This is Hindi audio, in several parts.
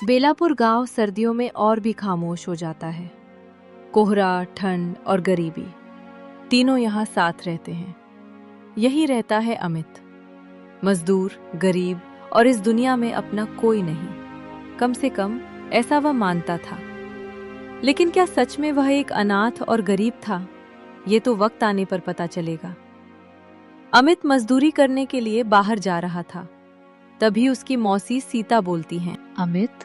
बेलापुर गांव सर्दियों में और भी खामोश हो जाता है। कोहरा, ठंड और गरीबी तीनों यहाँ साथ रहते हैं। यही रहता है अमित, मजदूर, गरीब और इस दुनिया में अपना कोई नहीं। कम से कम ऐसा वह मानता था। लेकिन क्या सच में वह एक अनाथ और गरीब था? ये तो वक्त आने पर पता चलेगा। अमित मजदूरी करने के लिए बाहर जा रहा था। तभी उसकी मौसी सीता बोलती हैं, अमित,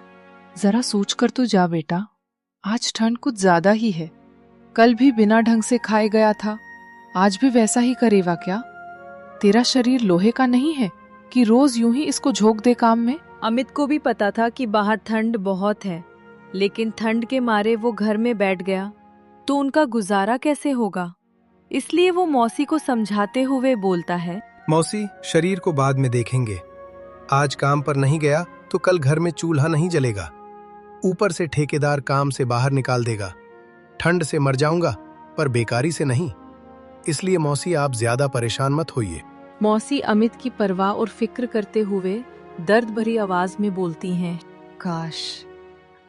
जरा सोच कर तो जा बेटा, आज ठंड कुछ ज्यादा ही है। कल भी बिना ढंग से खाए गया था, आज भी वैसा ही करेगा क्या? तेरा शरीर लोहे का नहीं है कि रोज यूं ही इसको झोंक दे काम में। अमित को भी पता था कि बाहर ठंड बहुत है, लेकिन ठंड के मारे वो घर में बैठ गया तो उनका गुजारा कैसे होगा। इसलिए वो मौसी को समझाते हुए बोलता है, मौसी, शरीर को बाद में देखेंगे। आज काम पर नहीं गया तो कल घर में चूल्हा नहीं जलेगा। ऊपर से ठेकेदार काम से बाहर निकाल देगा। ठंड से मर जाऊंगा पर बेकारी से नहीं। इसलिए मौसी, आप ज्यादा परेशान मत होइए। मौसी अमित की परवाह और फिक्र करते हुए दर्द भरी आवाज में बोलती हैं,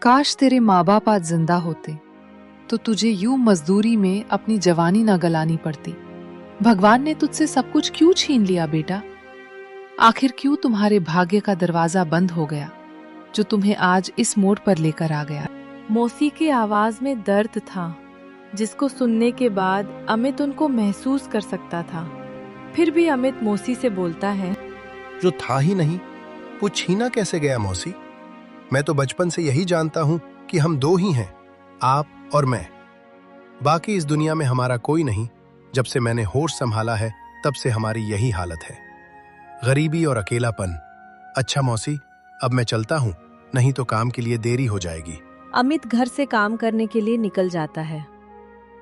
काश तेरे माँ बाप आज जिंदा होते तो तुझे यूं मजदूरी में अपनी जवानी न गलानी पड़ती। भगवान ने तुझसे सब कुछ क्यों छीन लिया बेटा? आखिर क्यों तुम्हारे भाग्य का दरवाजा बंद हो गया जो तुम्हें आज इस मोड़ पर लेकर आ गया? मौसी की आवाज में दर्द था जिसको सुनने के बाद अमित उनको महसूस कर सकता था। फिर भी अमित मौसी से बोलता है, जो था ही नहीं वो छीना कैसे गया मौसी? मैं तो बचपन से यही जानता हूं कि हम दो ही हैं, आप और मैं। बाकी इस दुनिया में हमारा कोई नहीं। जब से मैंने होश संभाला है तब से हमारी यही हालत है, गरीबी और अकेलापन। अच्छा मौसी, अब मैं चलता हूं, नहीं तो काम के लिए देरी हो जाएगी। अमित घर से काम करने के लिए निकल जाता है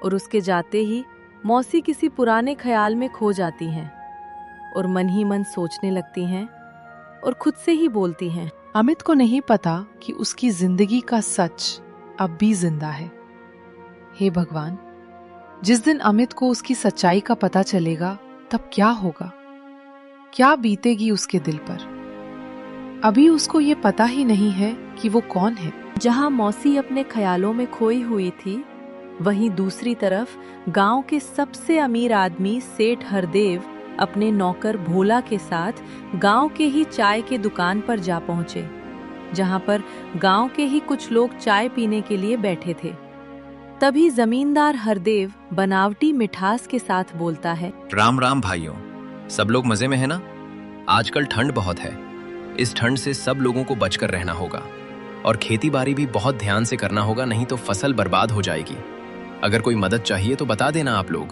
और उसके जाते ही मौसी किसी पुराने ख्याल में खो जाती हैं और मन ही मन सोचने लगती हैं और खुद से ही बोलती हैं, अमित को नहीं पता कि उसकी जिंदगी का सच अब भी जिंदा है। हे भगवान, जिस दिन अमित को उसकी सच्चाई का पता चलेगा तब क्या होगा? क्या बीतेगी उसके दिल पर? अभी उसको ये पता ही नहीं है कि वो कौन है। जहां मौसी अपने ख्यालों में खोई हुई थी, वहीं दूसरी तरफ गांव के सबसे अमीर आदमी सेठ हरदेव अपने नौकर भोला के साथ गांव के ही चाय के दुकान पर जा पहुंचे, जहां पर गांव के ही कुछ लोग चाय पीने के लिए बैठे थे। तभी जमींदार हरदेव बनावटी मिठास के साथ बोलता है, राम राम भाइयों, सब लोग मजे में है ना? आजकल ठंड बहुत है। इस ठंड से सब लोगों को बचकर रहना होगा और खेती बाड़ी भी बहुत ध्यान से करना होगा, नहीं तो फसल बर्बाद हो जाएगी। अगर कोई मदद चाहिए तो बता देना आप लोग,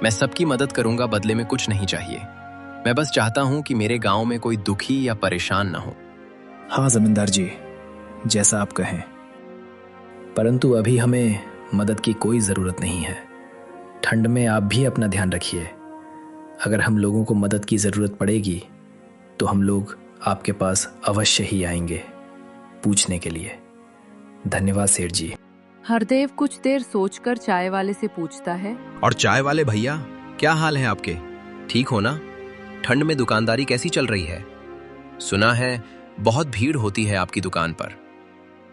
मैं सबकी मदद करूंगा, बदले में कुछ नहीं चाहिए। मैं बस चाहता हूं कि मेरे गांव में कोई दुखी या परेशान ना हो। हाँ जमींदार जी, जैसा आप कहें, परंतु अभी हमें मदद की कोई ज़रूरत नहीं है। ठंड में आप भी अपना ध्यान रखिए। अगर हम लोगों को मदद की ज़रूरत पड़ेगी तो हम लोग आपके पास अवश्य ही आएंगे पूछने के लिए। धन्यवाद सेठ जी। हरदेव कुछ देर सोचकर चाय वाले से पूछता है, और चाय वाले भैया, क्या हाल है आपके? ठीक हो ना? ठंड में दुकानदारी कैसी चल रही है? सुना है बहुत भीड़ होती है आपकी दुकान पर।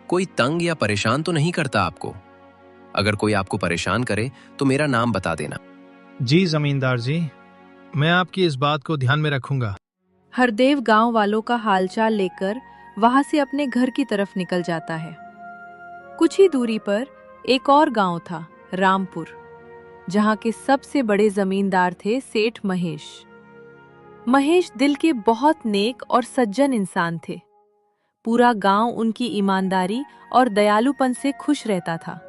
कोई तंग या परेशान तो नहीं करता आपको? अगर कोई आपको परेशान करे तो मेरा नाम बता देना। जी जमींदार जी, मैं आपकी इस बात को ध्यान में रखूंगा। हरदेव गांव वालों का हालचाल लेकर वहां से अपने घर की तरफ निकल जाता है। कुछ ही दूरी पर एक और गांव था, रामपुर, जहां के सबसे बड़े जमींदार थे सेठ महेश। महेश दिल के बहुत नेक और सज्जन इंसान थे। पूरा गांव उनकी ईमानदारी और दयालुपन से खुश रहता था।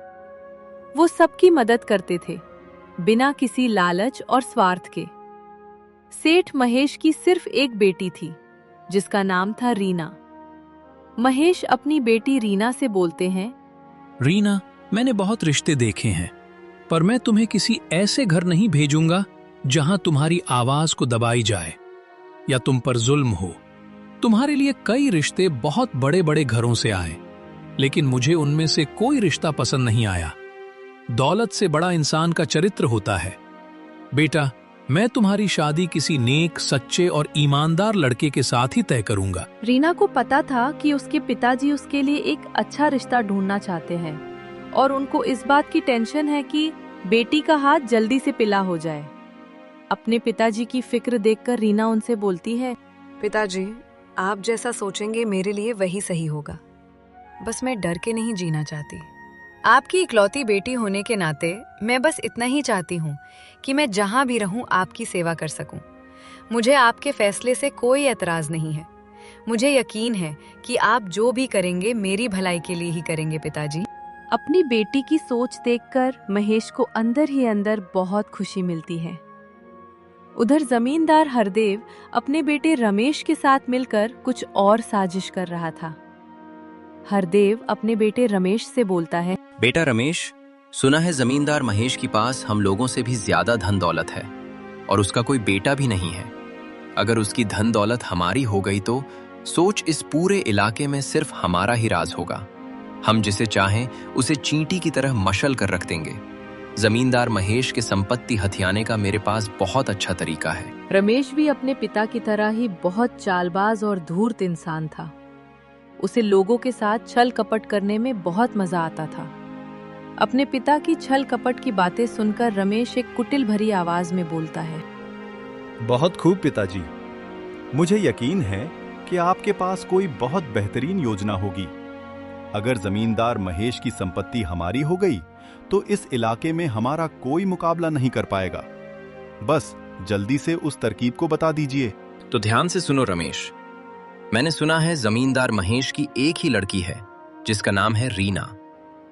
वो सबकी मदद करते थे, बिना किसी लालच और स्वार्थ के। सेठ महेश की सिर्फ एक बेटी थी, जिसका नाम था रीना। महेश अपनी बेटी रीना से बोलते हैं, रीना, मैंने बहुत रिश्ते देखे हैं, पर मैं तुम्हें किसी ऐसे घर नहीं भेजूंगा जहां तुम्हारी आवाज को दबाई जाए या तुम पर जुल्म हो। तुम्हारे लिए कई रिश्ते बहुत बड़े बड़े घरों से आए, लेकिन मुझे उनमें से कोई रिश्ता पसंद नहीं आया। दौलत से बड़ा इंसान का चरित्र होता है। बेटा, मैं तुम्हारी शादी किसी नेक, सच्चे और ईमानदार लड़के के साथ ही तय करूंगा। रीना को पता था कि उसके पिताजी उसके लिए एक अच्छा रिश्ता ढूंढना चाहते हैं और उनको इस बात की टेंशन है कि बेटी का हाथ जल्दी से पिला हो जाए। अपने पिताजी की फिक्र देखकर रीना उनसे बोलती है, पिताजी, आप जैसा सोचेंगे मेरे लिए वही सही होगा। बस मैं डर के नहीं जीना चाहती। आपकी इकलौती बेटी होने के नाते मैं बस इतना ही चाहती हूँ कि मैं जहाँ भी रहूँ आपकी सेवा कर सकूँ। मुझे आपके फैसले से कोई एतराज नहीं है। मुझे यकीन है कि आप जो भी करेंगे मेरी भलाई के लिए ही करेंगे पिताजी। अपनी बेटी की सोच देखकर महेश को अंदर ही अंदर बहुत खुशी मिलती है। उधर जमींदार हरदेव अपने बेटे रमेश के साथ मिलकर कुछ और साजिश कर रहा था। हरदेव अपने बेटे रमेश से बोलता है, बेटा रमेश, सुना है जमींदार महेश के पास हम लोगों से भी ज्यादा धन दौलत है और उसका कोई बेटा भी नहीं है। अगर उसकी धन दौलत हमारी हो गई तो सोच, इस पूरे इलाके में सिर्फ हमारा ही राज होगा। हम जिसे चाहें उसे चींटी की तरह मशल कर रख देंगे। जमींदार महेश के संपत्ति हथियाने का मेरे पास बहुत अच्छा तरीका है। रमेश भी अपने पिता की तरह ही बहुत चालबाज और धूर्त इंसान था। उसे लोगों के साथ छल कपट करने में बहुत मजा आता था। अपने पिता की छल कपट की बातें सुनकर रमेश एक कुटिल भरी आवाज में बोलता है, बहुत खूब पिताजी, मुझे यकीन है कि आपके पास कोई बहुत बेहतरीन योजना होगी। अगर जमींदार महेश की संपत्ति हमारी हो गई तो इस इलाके में हमारा कोई मुकाबला नहीं कर पाएगा। बस जल्दी से उस तरकीब को बता दीजिए। तो ध्यान से सुनो रमेश, मैंने सुना है जमींदार महेश की एक ही लड़की है जिसका नाम है रीना,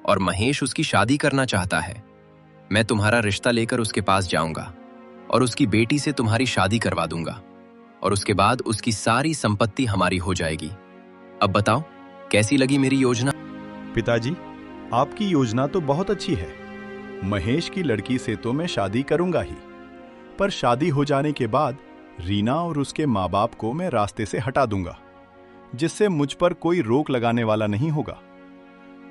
और महेश उसकी शादी करना चाहता है। मैं तुम्हारा रिश्ता लेकर उसके पास जाऊंगा और उसकी बेटी से तुम्हारी शादी करवा दूंगा और उसके बाद उसकी सारी संपत्ति हमारी हो जाएगी। अब बताओ, कैसी लगी मेरी योजना? पिताजी, आपकी योजना तो बहुत अच्छी है। महेश की लड़की से तो मैं शादी करूंगा ही, पर शादी हो जाने के बाद रीना और उसके माँ बाप को मैं रास्ते से हटा दूंगा, जिससे मुझ पर कोई रोक लगाने वाला नहीं होगा।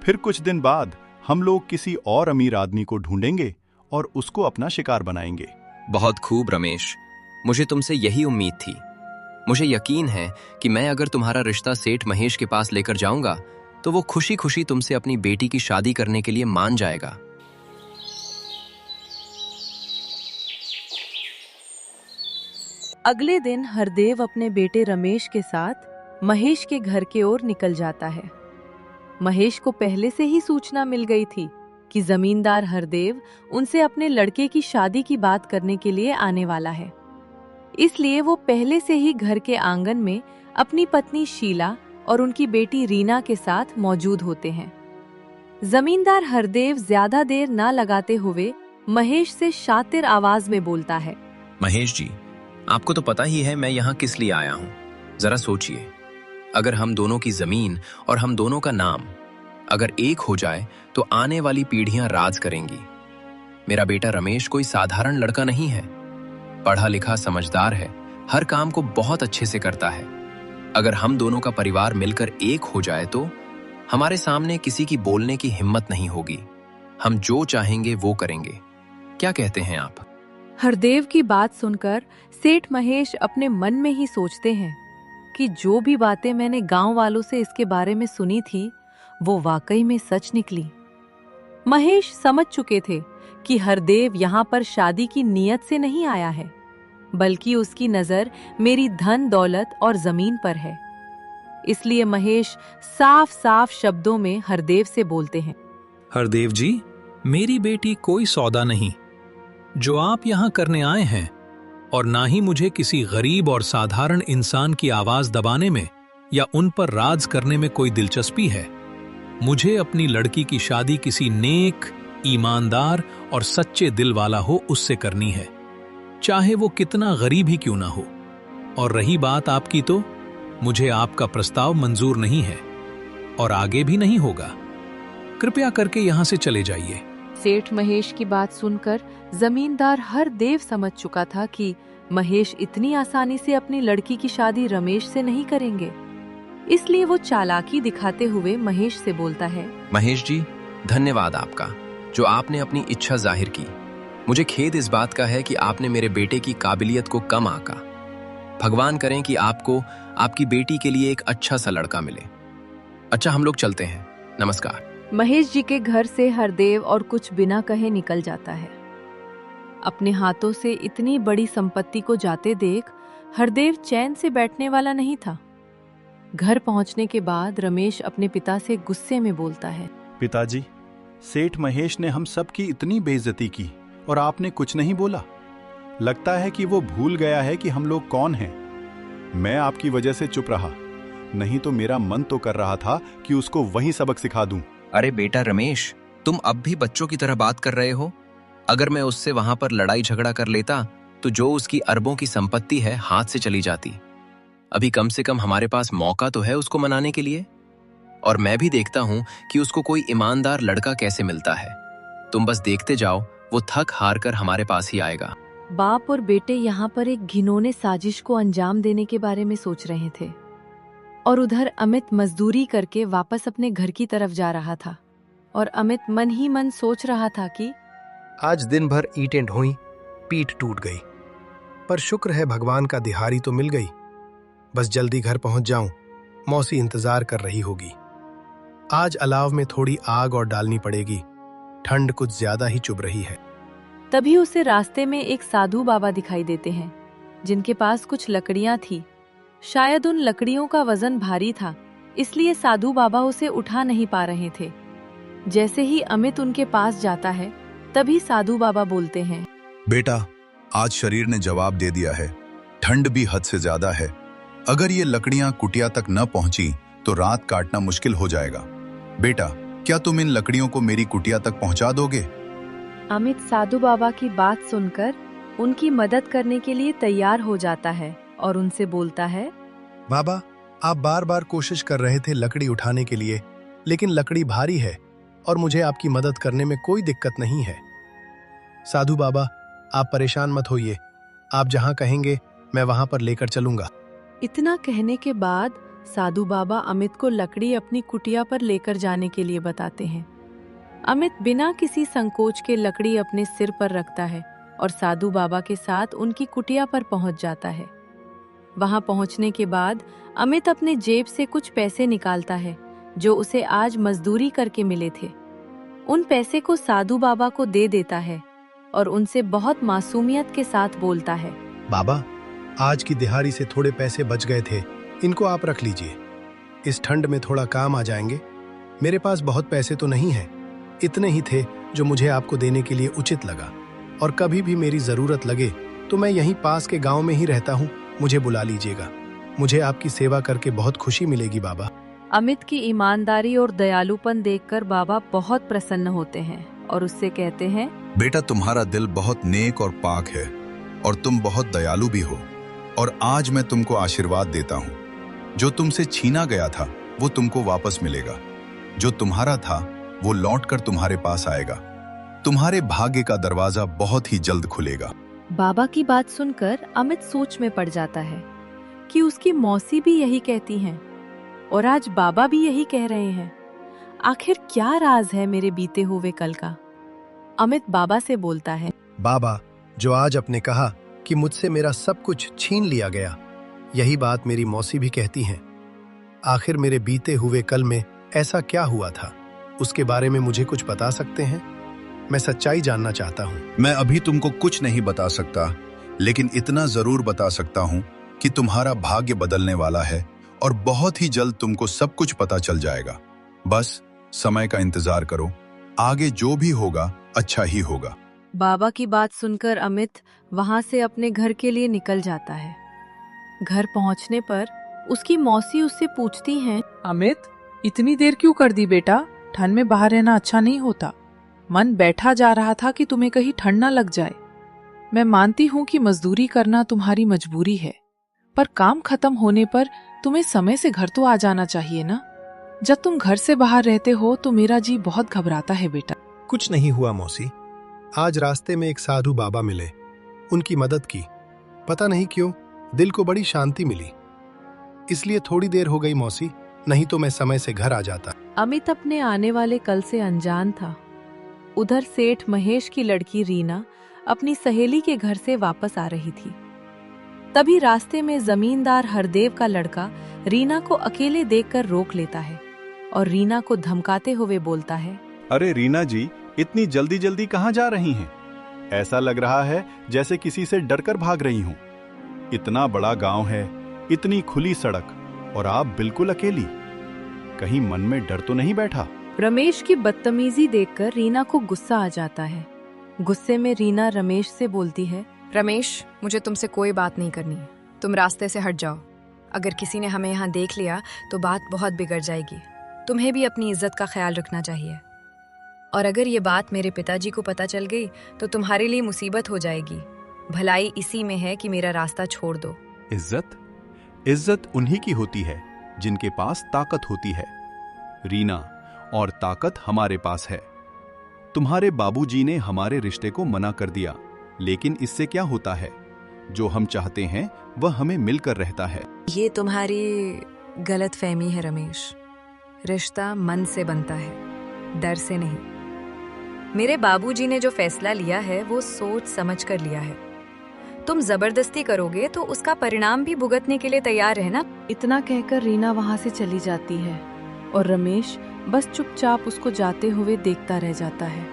फिर कुछ दिन बाद हम लोग किसी और अमीर आदमी को ढूंढेंगे और उसको अपना शिकार बनाएंगे। बहुत खूब रमेश, मुझे तुमसे यही उम्मीद थी। मुझे यकीन है कि मैं अगर तुम्हारा रिश्ता सेठ महेश के पास लेकर जाऊंगा तो वो खुशी खुशी तुमसे अपनी बेटी की शादी करने के लिए मान जाएगा। अगले दिन हरदेव अपने बेटे रमेश के साथ महेश के घर की ओर निकल जाता है। महेश को पहले से ही सूचना मिल गई थी कि जमींदार हरदेव उनसे अपने लड़के की शादी की बात करने के लिए आने वाला है। इसलिए वो पहले से ही घर के आंगन में अपनी पत्नी शीला और उनकी बेटी रीना के साथ मौजूद होते हैं। जमींदार हरदेव ज्यादा देर ना लगाते हुए महेश से शातिर आवाज में बोलता है, महेश जी, आपको तो पता ही है मैं यहाँ किस लिए आया हूँ। जरा सोचिए, अगर हम दोनों की जमीन और हम दोनों का नाम अगर एक हो जाए तो आने वाली पीढ़ियां राज करेंगी। मेरा बेटा रमेश कोई साधारण लड़का नहीं है, पढ़ा लिखा समझदार है, हर काम को बहुत अच्छे से करता है। अगर हम दोनों का परिवार मिलकर एक हो जाए तो हमारे सामने किसी की बोलने की हिम्मत नहीं होगी। हम जो चाहेंगे वो करेंगे। क्या कहते हैं आप? हरदेव की बात सुनकर सेठ महेश अपने मन में ही सोचते हैं कि जो भी बातें मैंने गांव वालों से इसके बारे में सुनी थी वो वाकई में सच निकली। महेश समझ चुके थे कि हरदेव यहाँ पर शादी की नीयत से नहीं आया है, बल्कि उसकी नजर मेरी धन दौलत और जमीन पर है। इसलिए महेश साफ साफ शब्दों में हरदेव से बोलते हैं, हरदेव जी, मेरी बेटी कोई सौदा नहीं जो आप यहाँ करने आए हैं, और ना ही मुझे किसी गरीब और साधारण इंसान की आवाज दबाने में या उन पर राज करने में कोई दिलचस्पी है। मुझे अपनी लड़की की शादी किसी नेक, ईमानदार और सच्चे दिल वाला हो उससे करनी है, चाहे वो कितना गरीब ही क्यों ना हो। और रही बात आपकी, तो मुझे आपका प्रस्ताव मंजूर नहीं है और आगे भी नहीं होगा। कृपया करके यहां से चले जाइए। सेठ महेश की बात सुनकर जमींदार हरदेव समझ चुका था कि महेश इतनी आसानी से अपनी लड़की की शादी रमेश से नहीं करेंगे। इसलिए वो चालाकी दिखाते हुए महेश से बोलता है, महेश जी, धन्यवाद आपका जो आपने अपनी इच्छा जाहिर की। मुझे खेद इस बात का है कि आपने मेरे बेटे की काबिलियत को कम आंका। भगवान करें कि आपको आपकी बेटी के लिए एक अच्छा सा लड़का मिले। अच्छा, हम लोग चलते हैं। नमस्कार। महेश जी के घर से हरदेव और कुछ बिना कहे निकल जाता है। अपने हाथों से इतनी बड़ी संपत्ति को जाते देख हरदेव चैन से बैठने वाला नहीं था। घर पहुंचने के बाद रमेश अपने पिता से गुस्से में बोलता है, पिताजी, सेठ महेश ने हम सब की इतनी बेइज्जती की और आपने कुछ नहीं बोला। लगता है कि वो भूल गया है कि हम लोग कौन हैं। मैं आपकी वजह से चुप रहा, नहीं तो मेरा मन तो कर रहा था कि उसको वही सबक सिखा दूं। अरे बेटा रमेश, तुम अब भी बच्चों की तरह बात कर रहे हो। अगर मैं उससे वहां पर लड़ाई झगड़ा कर लेता तो जो उसकी अरबों की संपत्ति है हाथ से चली जाती। अभी कम से कम हमारे पास मौका तो है उसको मनाने के लिए। और मैं भी देखता हूं कि उसको कोई ईमानदार लड़का कैसे मिलता है। तुम बस देखते जाओ, वो थक हार कर हमारे पास ही आएगा। बाप और बेटे यहाँ पर एक घिनौने साजिश को अंजाम देने के बारे में सोच रहे थे और उधर अमित मजदूरी करके वापस अपने घर की तरफ जा रहा था। और अमित मन ही मन सोच रहा था कि आज दिन भर ईंटें ढोई, पीठ टूट गई, पर शुक्र है भगवान का दिहाड़ी तो मिल गई। बस जल्दी घर पहुंच जाऊं, मौसी इंतजार कर रही होगी। आज अलाव में थोड़ी आग और डालनी पड़ेगी, ठंड कुछ ज्यादा ही चुभ रही है। तभी उसे रास्ते में एक साधु बाबा दिखाई देते हैं जिनके पास कुछ लकड़ियां थी। शायद उन लकड़ियों का वजन भारी था, इसलिए साधु बाबा उसे उठा नहीं पा रहे थे। जैसे ही अमित उनके पास जाता है तभी साधु बाबा बोलते हैं, बेटा, आज शरीर ने जवाब दे दिया है। ठंड भी हद से ज्यादा है। अगर ये लकड़ियां कुटिया तक न पहुंची तो रात काटना मुश्किल हो जाएगा। बेटा, क्या तुम इन लकड़ियों को मेरी कुटिया तक पहुंचा दोगे? अमित साधु बाबा की बात सुनकर उनकी मदद करने के लिए तैयार हो जाता है और उनसे बोलता है, बाबा, आप बार बार कोशिश कर रहे थे लकड़ी उठाने के लिए, लेकिन लकड़ी भारी है और मुझे आपकी मदद करने में कोई दिक्कत नहीं है। साधु बाबा, आप परेशान मत होइए, आप जहां कहेंगे मैं वहां पर लेकर चलूंगा। इतना कहने के बाद साधु बाबा अमित को लकड़ी अपनी कुटिया पर लेकर जाने के लिए बताते हैं। अमित बिना किसी संकोच के लकड़ी अपने सिर पर रखता है और साधु बाबा के साथ उनकी कुटिया पर पहुंच जाता है। वहां पहुंचने के बाद अमित अपने जेब से कुछ पैसे निकालता है जो उसे आज मजदूरी करके मिले थे। उन पैसे को साधु बाबा को दे देता है और उनसे बहुत मासूमियत के साथ बोलता है, बाबा, आज की दिहाड़ी से थोड़े पैसे बच गए थे, इनको आप रख लीजिए। इस ठंड में थोड़ा काम आ जाएंगे। मेरे पास बहुत पैसे तो नहीं हैं, इतने ही थे जो मुझे आपको देने के लिए उचित लगा। और कभी भी मेरी जरूरत लगे तो मैं यहीं पास के गांव में ही रहता हूँ, मुझे बुला लीजिएगा। मुझे आपकी सेवा करके बहुत खुशी मिलेगी बाबा। अमित की ईमानदारी और दयालुपन देखकर बाबा बहुत प्रसन्न होते हैं और उससे कहते हैं, बेटा, तुम्हारा दिल बहुत नेक और पाक है और तुम बहुत दयालु भी हो। और आज मैं तुमको आशीर्वाद देता हूँ, जो तुमसे छीना गया था वो तुमको वापस मिलेगा। जो तुम्हारा था वो लौटकर तुम्हारे पास आएगा। तुम्हारे भाग्य का दरवाजा बहुत ही जल्द खुलेगा। बाबा की बात सुनकर अमित सोच में पड़ जाता है कि उसकी मौसी भी यही कहती हैं और आज बाबा भी यही कह रहे हैं। आखिर क्या राज है मेरे बीते हुए कल का? अमित बाबा से बोलता है, बाबा, जो आज आपने कहा कि मुझसे मेरा सब कुछ छीन लिया गया, यही बात मेरी मौसी भी कहती हैं। आखिर मेरे बीते हुए कल में ऐसा क्या हुआ था, उसके बारे में मुझे कुछ बता सकते हैं? मैं सच्चाई जानना चाहता हूँ। मैं अभी तुमको कुछ नहीं बता सकता, लेकिन इतना जरूर बता सकता हूँ कि तुम्हारा भाग्य बदलने वाला है और बहुत ही जल्द तुमको सब कुछ पता चल जाएगा। बस समय का इंतजार करो, आगे जो भी होगा अच्छा ही होगा। बाबा की बात सुनकर अमित वहां से अपने घर के लिए निकल जाता है। घर पहुंचने पर उसकी मौसी उससे पूछती हैं, अमित, इतनी देर क्यों कर दी बेटा? ठंड में बाहर रहना अच्छा नहीं होता। मन बैठा जा रहा था कि तुम्हें कहीं ठंड ना लग जाए। मैं मानती हूँ कि मजदूरी करना तुम्हारी मजबूरी है, पर काम खत्म होने पर तुम्हें समय से घर तो आ जाना चाहिए ना। जब तुम घर से बाहर रहते हो तो मेरा जी बहुत घबराता है बेटा। कुछ नहीं हुआ मौसी, आज रास्ते में एक साधु बाबा मिले, उनकी मदद की। पता नहीं क्यों दिल को बड़ी शांति मिली, इसलिए थोड़ी देर हो गई मौसी, नहीं तो मैं समय से घर आ जाता। अमित अपने आने वाले कल से अनजान था। उधर सेठ महेश की लड़की रीना अपनी सहेली के घर से वापस आ रही थी। तभी रास्ते में जमींदार हरदेव का लड़का रीना को अकेले देखकर रोक लेता है और रीना को धमकाते हुए बोलता है, अरे रीना जी, इतनी जल्दी जल्दी कहाँ जा रही हैं? ऐसा लग रहा है जैसे किसी से डरकर भाग रही हूँ। इतना बड़ा गांव है, इतनी खुली सड़क, और आप बिल्कुल अकेली। कहीं मन में डर तो नहीं बैठा? रमेश की बदतमीजी देखकर रीना को गुस्सा आ जाता है। गुस्से में रीना रमेश से बोलती है, रमेश, मुझे तुमसे कोई बात नहीं करनी, तुम रास्ते से हट जाओ। अगर किसी ने हमें यहाँ देख लिया तो बात बहुत बिगड़ जाएगी। तुम्हें भी अपनी इज्जत का ख्याल रखना चाहिए, और अगर ये बात मेरे पिताजी को पता चल गई तो तुम्हारे लिए मुसीबत हो जाएगी। भलाई इसी में है कि मेरा रास्ता छोड़ दो। इज्जत उन्हीं की होती है जिनके पास ताकत होती है रीना, और ताकत हमारे पास है। तुम्हारे बाबूजी ने हमारे रिश्ते को मना कर दिया, लेकिन इससे क्या होता है? जो हम चाहते हैं वह हमें मिलकर रहता है। ये तुम्हारी गलतफहमी है रमेश। रिश्ता मन से बनता है, डर से नहीं। मेरे बाबूजी ने जो फैसला लिया है वो सोच समझ कर लिया है। तुम जबरदस्ती करोगे तो उसका परिणाम भी भुगतने के लिए तैयार रहना। इतना कहकर रीना वहां से चली जाती है और रमेश बस चुपचाप उसको जाते हुए देखता रह जाता है।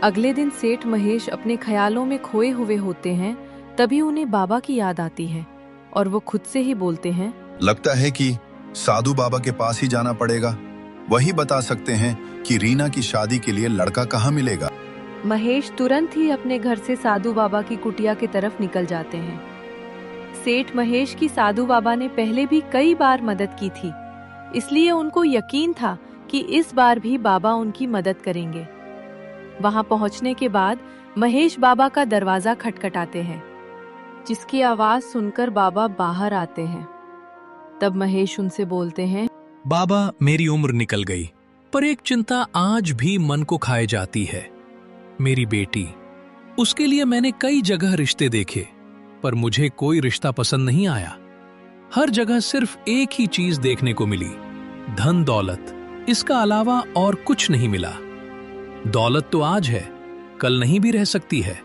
अगले दिन सेठ महेश अपने ख्यालों में खोए हुए होते हैं, तभी उन्हें बाबा की याद आती है और वो खुद से ही बोलते हैं, लगता है कि साधु बाबा के पास ही जाना पड़ेगा। वही बता सकते हैं कि रीना की शादी के लिए लड़का कहाँ मिलेगा। महेश तुरंत ही अपने घर से साधु बाबा की कुटिया की तरफ निकल जाते हैं। सेठ महेश की साधु बाबा ने पहले भी कई बार मदद की थी, इसलिए उनको यकीन था कि इस बार भी बाबा उनकी मदद करेंगे। वहां पहुंचने के बाद महेश बाबा का दरवाजा खटखटाते हैं, जिसकी आवाज सुनकर बाबा बाहर आते हैं। तब महेश उनसे बोलते हैं, बाबा, मेरी उम्र निकल गई, पर एक चिंता आज भी मन को खाए जाती है। मेरी बेटी, उसके लिए मैंने कई जगह रिश्ते देखे, पर मुझे कोई रिश्ता पसंद नहीं आया। हर जगह सिर्फ एक ही चीज देखने को मिली, धन दौलत। इसका अलावा और कुछ नहीं मिला। दौलत तो आज है, कल नहीं भी रह सकती है।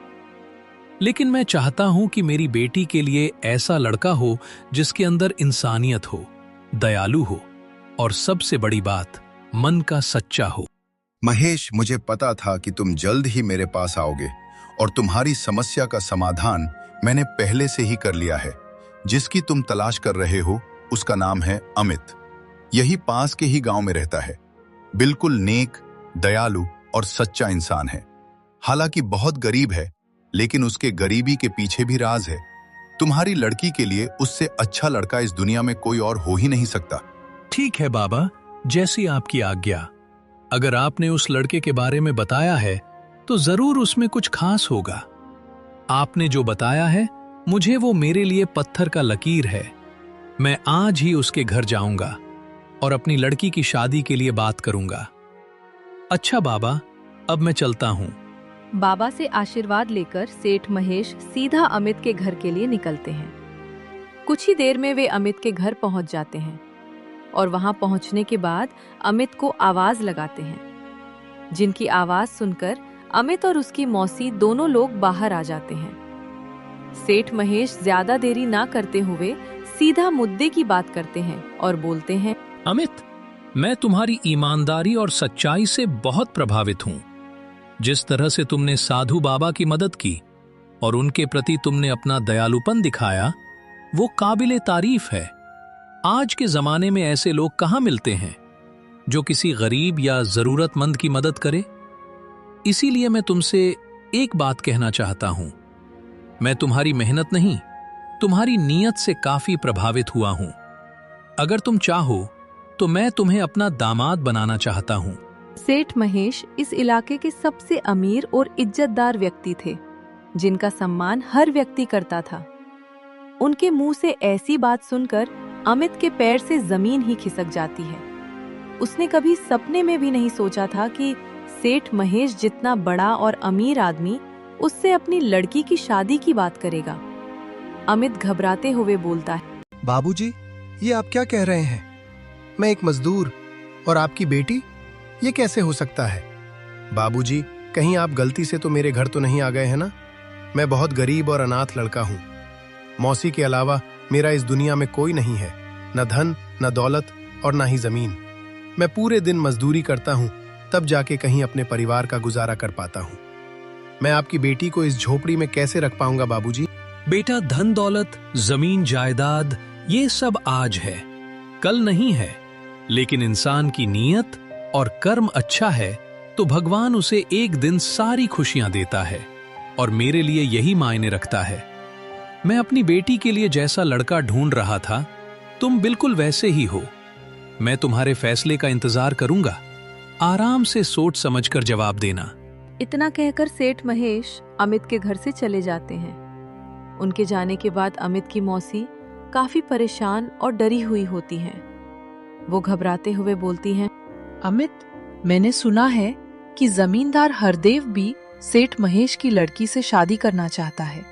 लेकिन मैं चाहता हूं कि मेरी बेटी के लिए ऐसा लड़का हो जिसके अंदर इंसानियत हो, दयालु हो, और सबसे बड़ी बात, मन का सच्चा हो। महेश, मुझे पता था कि तुम जल्द ही मेरे पास आओगे, और तुम्हारी समस्या का समाधान मैंने पहले से ही कर लिया है। जिसकी तुम तलाश कर रहे हो उसका नाम है अमित। यही पास के ही गांव में रहता है। बिल्कुल नेक, दयालु और सच्चा इंसान है। हालांकि बहुत गरीब है, लेकिन उसके गरीबी के पीछे भी राज है। तुम्हारी लड़की के लिए उससे अच्छा लड़का इस दुनिया में कोई और हो ही नहीं सकता। ठीक है बाबा, जैसी आपकी आज्ञा। अगर आपने उस लड़के के बारे में बताया है तो जरूर उसमें कुछ खास होगा। आपने जो बताया है, मुझे वो मेरे लिए पत्थर का लकीर है। मैं आज ही उसके घर जाऊंगा और अपनी लड़की की शादी के लिए बात करूंगा। अच्छा बाबा, अब मैं चलता हूं। बाबा से आशीर्वाद लेकर सेठ महेश सीधा अमित के घर के लिए निकलते हैं। कुछ ही देर में वे अमित के घर पहुंच जाते हैं और वहां पहुंचने के बाद अमित को आवाज लगाते हैं, जिनकी आवाज सुनकर अमित और उसकी मौसी दोनों लोग बाहर आ जाते हैं। सेठ महेश ज्यादा देरी ना करते हुए सीधा मुद्दे की बात करते हैं और बोलते हैं, अमित, मैं तुम्हारी ईमानदारी और सच्चाई से बहुत प्रभावित हूं। जिस तरह से तुमने साधु बाबा की मदद की और उनके प्रति तुमने अपना दयालुपन दिखाया, वो काबिले तारीफ है। आज के जमाने में ऐसे लोग कहां मिलते हैं जो किसी गरीब या जरूरतमंद की मदद करे। इसीलिए मैं तुमसे एक बात कहना चाहता हूं। मैं तुम्हारी मेहनत नहीं, तुम्हारी नीयत से काफी प्रभावित हुआ हूं। अगर तुम चाहो तो मैं तुम्हें अपना दामाद बनाना चाहता हूं। सेठ महेश इस इलाके के सबसे अमीर और इज्जतदार व्यक्ति थे, जिनका सम्मान हर व्यक्ति करता था। उनके मुंह से ऐसी बात सुनकर अमित के पैर से जमीन ही खिसक जाती है। उसने कभी सपने में भी नहीं सोचा था कि सेठ महेश जितना बड़ा और अमीर आदमी उससे अपनी लड़की की शादी की बात करेगा। अमित घबराते हुए बोलता है, बाबूजी, ये आप क्या कह रहे हैं? मैं एक मजदूर और आपकी बेटी, ये कैसे हो सकता है? बाबूजी, कहीं आप गलती से तो मेरे घर तो नहीं आ गए हैं ना? मैं बहुत गरीब और अनाथ लड़का हूँ। मौसी के अलावा मेरा इस दुनिया में कोई नहीं है, न धन, न दौलत और न ही जमीन। मैं पूरे दिन मजदूरी करता हूँ, तब जाके कहीं अपने परिवार का गुजारा कर पाता हूँ। मैं आपकी बेटी को इस झोपड़ी में कैसे रख पाऊंगा बाबूजी? बेटा, धन दौलत, जमीन जायदाद ये सब आज है, कल नहीं है। लेकिन इंसान की नीयत और कर्म अच्छा है तो भगवान उसे एक दिन सारी खुशियां देता है, और मेरे लिए यही मायने रखता है। मैं अपनी बेटी के लिए जैसा लड़का ढूंढ रहा था, तुम बिल्कुल वैसे ही हो। मैं तुम्हारे फैसले का इंतजार करूंगा। आराम से सोच समझकर जवाब देना। इतना कहकर सेठ महेश अमित के घर से चले जाते हैं। उनके जाने के बाद अमित की मौसी काफी परेशान और डरी हुई होती हैं। वो घबराते हुए बोलती हैं, अमित, मैंने सुना है कि जमींदार हरदेव भी सेठ महेश की लड़की से शादी करना चाहता है।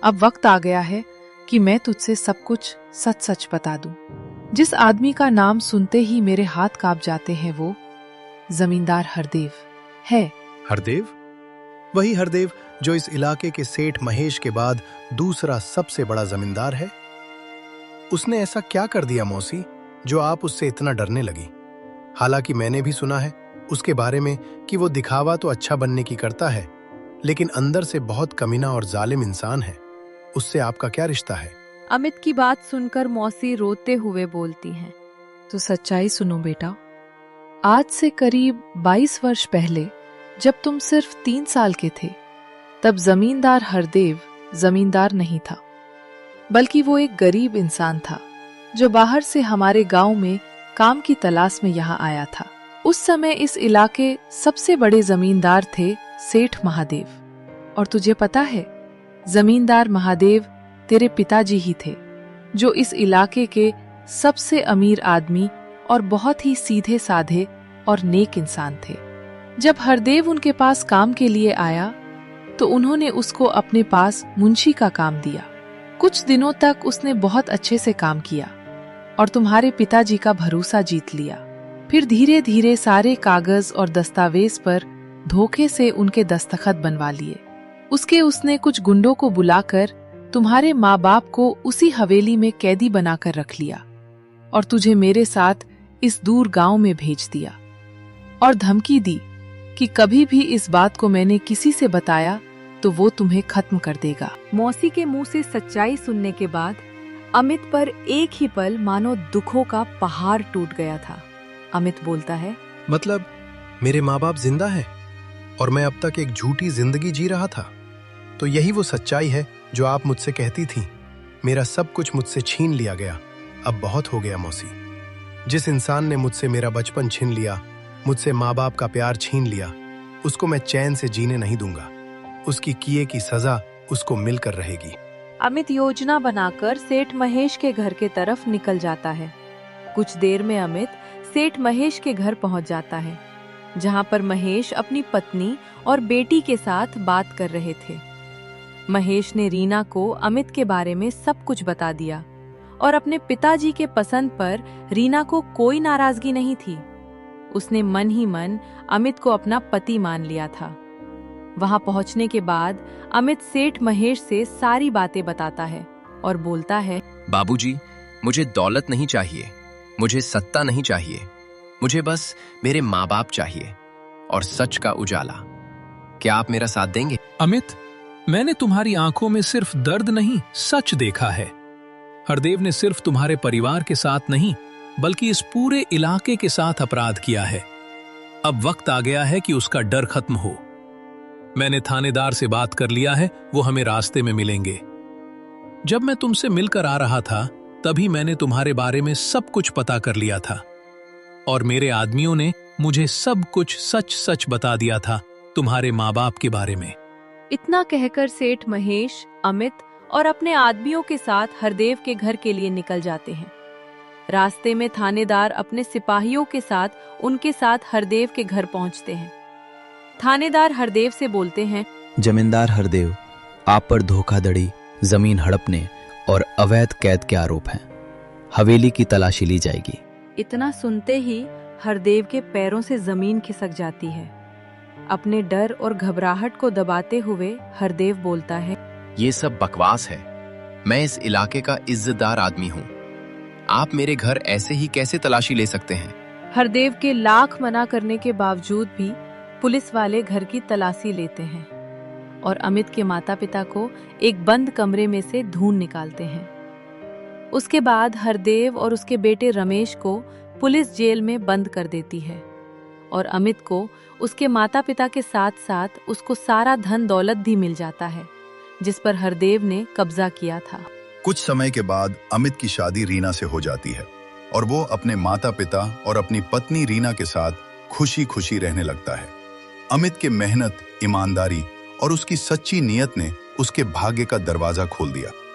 अब वक्त आ गया है कि मैं तुझसे सब कुछ सच सच बता दूं। जिस आदमी का नाम सुनते ही मेरे हाथ कांप जाते हैं वो जमींदार हरदेव है। हरदेव? वही हरदेव जो इस इलाके के सेठ महेश के बाद दूसरा सबसे बड़ा जमींदार है? उसने ऐसा क्या कर दिया मौसी जो आप उससे इतना डरने लगी? हालांकि मैंने भी सुना है उसके बारे में कि वो दिखावा तो अच्छा बनने की करता है, लेकिन अंदर से बहुत कमीना और जालिम इंसान है। उससे आपका क्या रिश्ता है? अमित की बात सुनकर मौसी रोते हुए बोलती हैं, तो सच्चाई सुनो बेटा। आज से करीब 22 वर्ष पहले, जब तुम सिर्फ 3 साल के थे, तब जमींदार हरदेव जमींदार नहीं था, बल्कि वो एक गरीब इंसान था जो बाहर से हमारे गांव में काम की तलाश में यहाँ आया था। उस समय इस इलाके सबसे बड़े जमींदार थे सेठ महादेव। और तुझे पता है, जमींदार महादेव तेरे पिताजी ही थे, जो इस इलाके के सबसे अमीर आदमी और बहुत ही सीधे साधे और नेक इंसान थे। जब हरदेव उनके पास काम के लिए आया तो उन्होंने उसको अपने पास मुंशी का काम दिया। कुछ दिनों तक उसने बहुत अच्छे से काम किया और तुम्हारे पिताजी का भरोसा जीत लिया। फिर धीरे धीरे सारे कागज और दस्तावेज पर धोखे से उनके दस्तखत बनवा लिए। उसने कुछ गुंडों को बुलाकर तुम्हारे माँ बाप को उसी हवेली में कैदी बनाकर रख लिया और तुझे मेरे साथ इस दूर गांव में भेज दिया और धमकी दी कि कभी भी इस बात को मैंने किसी से बताया तो वो तुम्हें खत्म कर देगा। मौसी के मुंह से सच्चाई सुनने के बाद अमित पर एक ही पल मानो दुखों का पहाड़ टूट गया था। अमित बोलता है, मतलब मेरे माँ बाप जिंदा हैं और मैं अब तक एक झूठी जिंदगी जी रहा था? तो यही वो सच्चाई है जो आप मुझसे कहती थी। मेरा सब कुछ मुझसे छीन लिया गया। अब बहुत हो गया मौसी। जिस इंसान ने मुझसे मेरा बचपन छीन लिया, मुझसे माँ बाप का प्यार छीन लिया, उसको मैं चैन से जीने नहीं दूंगा। उसकी किए की सजा उसको मिलकर रहेगी। अमित योजना बनाकर सेठ महेश के घर के तरफ निकल जाता है। कुछ देर में अमित सेठ महेश के घर पहुंच जाता है, जहां पर महेश अपनी पत्नी और बेटी के साथ बात कर रहे थे। महेश ने रीना को अमित के बारे में सब कुछ बता दिया और अपने पिताजी के पसंद पर रीना को कोई नाराजगी नहीं थी। उसने मन ही मन अमित को अपना पति मान लिया था। वहां पहुंचने के बाद अमित सेठ महेश से सारी बातें बताता है और बोलता है, बाबूजी, मुझे दौलत नहीं चाहिए, मुझे सत्ता नहीं चाहिए, मुझे बस मेरे माँ बाप चाहिए और सच का उजाला। क्या आप मेरा साथ देंगे? अमित, मैंने तुम्हारी आंखों में सिर्फ दर्द नहीं, सच देखा है। हरदेव ने सिर्फ तुम्हारे परिवार के साथ नहीं, बल्कि इस पूरे इलाके के साथ अपराध किया है। अब वक्त आ गया है कि उसका डर खत्म हो। मैंने थानेदार से बात कर लिया है, वो हमें रास्ते में मिलेंगे। जब मैं तुमसे मिलकर आ रहा था, तभी मैंने तुम्हारे बारे में सब कुछ पता कर लिया था और मेरे आदमियों ने मुझे सब कुछ सच सच बता दिया था तुम्हारे माँ बाप के बारे में। इतना कहकर सेठ महेश अमित और अपने आदमियों के साथ हरदेव के घर के लिए निकल जाते हैं। रास्ते में थानेदार अपने सिपाहियों के साथ उनके साथ हरदेव के घर पहुंचते हैं। थानेदार हरदेव से बोलते हैं, जमींदार हरदेव, आप पर धोखाधड़ी, जमीन हड़पने और अवैध कैद के आरोप हैं। हवेली की तलाशी ली जाएगी। इतना सुनते ही हरदेव के पैरों से जमीन खिसक जाती है। अपने डर और घबराहट को दबाते हुए हरदेव बोलता है, ये सब बकवास है। मैं इस इलाके का इज्जतदार आदमी हूँ। आप मेरे घर ऐसे ही कैसे तलाशी ले सकते हैं? हरदेव के लाख मना करने के बावजूद भी पुलिस वाले घर की तलाशी लेते हैं और अमित के माता पिता को एक बंद कमरे में से ढूंढ निकालते हैं। उसके बाद हरदेव और उसके बेटे रमेश को पुलिस जेल में बंद कर देती है और अमित को उसके माता पिता के साथ साथ उसको सारा धन दौलत भी मिल जाता है जिस पर हरदेव ने कब्जा किया था। कुछ समय के बाद अमित की शादी रीना से हो जाती है और वो अपने माता पिता और अपनी पत्नी रीना के साथ खुशी खुशी रहने लगता है। अमित के मेहनत, ईमानदारी और उसकी सच्ची नीयत ने उसके भाग्य का दरवाजा खोल दिया।